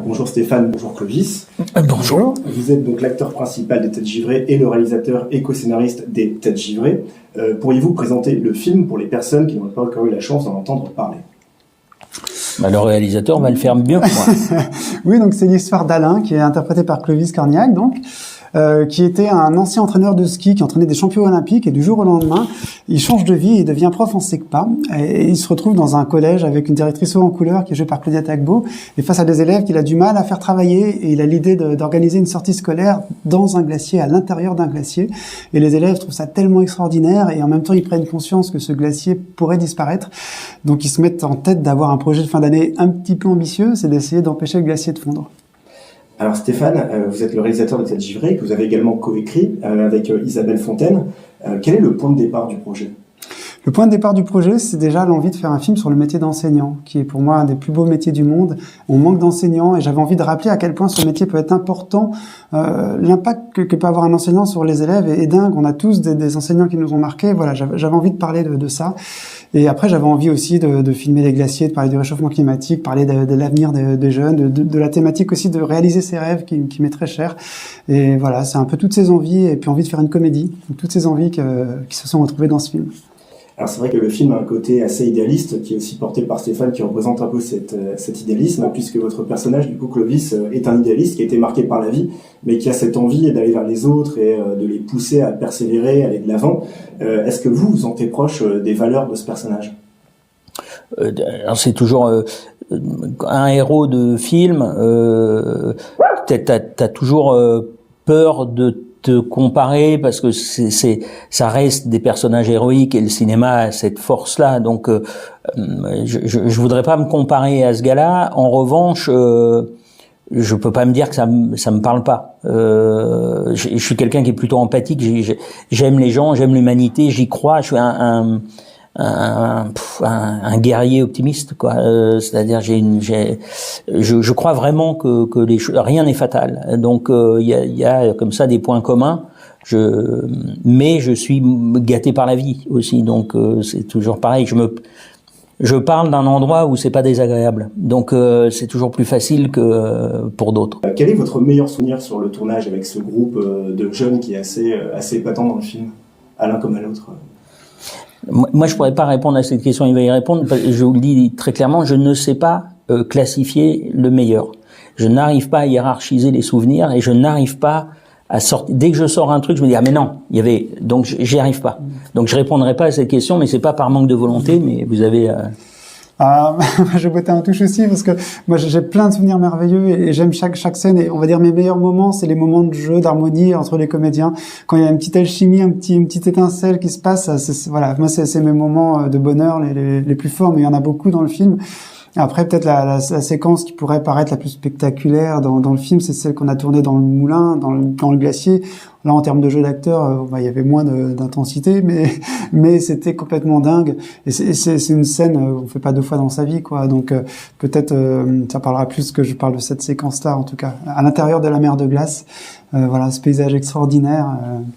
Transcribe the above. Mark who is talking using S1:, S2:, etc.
S1: Bonjour Stéphane, bonjour Clovis.
S2: Bonjour.
S1: Vous êtes donc l'acteur principal des Têtes Givrées et le réalisateur et co-scénariste des Têtes Givrées. Pourriez-vous présenter le film pour les personnes qui n'ont pas encore eu la chance d'en entendre parler?
S2: Le réalisateur va le faire mieux que moi.
S3: Oui, donc c'est l'histoire d'Alain qui est interprété par Clovis Cornillac, qui était un ancien entraîneur de ski qui entraînait des champions olympiques, et du jour au lendemain, il change de vie et devient prof en SECPA, et il se retrouve dans un collège avec une directrice haut en couleur qui est jouée par Claudia Tagbo, et face à des élèves qu'il a du mal à faire travailler, et il a l'idée d'organiser une sortie scolaire dans un glacier, à l'intérieur d'un glacier, et les élèves trouvent ça tellement extraordinaire, et en même temps ils prennent conscience que ce glacier pourrait disparaître, donc ils se mettent en tête d'avoir un projet de fin d'année un petit peu ambitieux, c'est d'essayer d'empêcher le glacier de fondre.
S1: Alors Stéphane, vous êtes le réalisateur de Têtes Givrées, que vous avez également coécrit avec Isabelle Fontaine. Quel est le point de départ du projet?
S3: Le point de départ du projet, c'est déjà l'envie de faire un film sur le métier d'enseignant, qui est pour moi un des plus beaux métiers du monde. On manque d'enseignants, et j'avais envie de rappeler à quel point ce métier peut être important. L'impact que peut avoir un enseignant sur les élèves est dingue. On a tous des enseignants qui nous ont marqués. Voilà, j'avais envie de parler de ça. Et après, j'avais envie aussi de filmer les glaciers, de parler du réchauffement climatique, parler de l'avenir des jeunes, de la thématique aussi de réaliser ses rêves qui m'est très cher. Et voilà, c'est un peu toutes ces envies, et puis envie de faire une comédie, toutes ces envies qui se sont retrouvées dans ce film.
S1: Alors c'est vrai que le film a un côté assez idéaliste, qui est aussi porté par Stéphane, qui représente un peu cet idéalisme, puisque votre personnage, du coup Clovis, est un idéaliste qui a été marqué par la vie, mais qui a cette envie d'aller vers les autres et de les pousser à persévérer, à aller de l'avant. Est-ce que vous vous sentez proche des valeurs de ce personnage?
S2: C'est toujours un héros de film. T'as toujours peur de te comparer, parce que ça reste des personnages héroïques, et le cinéma a cette force-là. Donc, je voudrais pas me comparer à ce gars-là. En revanche, je peux pas me dire que ça me parle pas. Je suis quelqu'un qui est plutôt empathique. J'aime les gens, j'aime l'humanité, j'y crois. Je suis un guerrier optimiste, quoi. C'est-à-dire, je crois vraiment que rien n'est fatal. Donc, il y a comme ça des points communs. Mais je suis gâté par la vie aussi. Donc, c'est toujours pareil. Je parle d'un endroit où c'est pas désagréable. Donc, c'est toujours plus facile que pour d'autres.
S1: Quel est votre meilleur souvenir sur le tournage avec ce groupe de jeunes qui est assez épatant dans le film, à l'un comme à l'autre?
S2: Moi, je pourrais pas répondre à cette question. Il va y répondre. Je vous le dis très clairement. Je ne sais pas classifier le meilleur. Je n'arrive pas à hiérarchiser les souvenirs, et je n'arrive pas à sortir. Dès que je sors un truc, je me dis mais non, il y avait. Donc j'y arrive pas. Donc je répondrai pas à cette question, mais c'est pas par manque de volonté. Mais vous avez.
S3: Je bottais un touche aussi, parce que moi j'ai plein de souvenirs merveilleux, et j'aime chaque scène, et on va dire mes meilleurs moments, c'est les moments de jeu, d'harmonie entre les comédiens, quand il y a une petite alchimie, une petite étincelle qui se passe. Voilà, moi c'est mes moments de bonheur les plus forts, mais il y en a beaucoup dans le film. Après, peut-être la séquence qui pourrait paraître la plus spectaculaire dans le film, c'est celle qu'on a tournée dans le moulin, dans le glacier. Là, en termes de jeu d'acteur, il y avait moins d'intensité, mais c'était complètement dingue. Et c'est une scène qu'on fait pas deux fois dans sa vie, quoi. Donc peut-être ça parlera plus que je parle de cette séquence-là, en tout cas, à l'intérieur de la mer de glace. Voilà, ce paysage extraordinaire.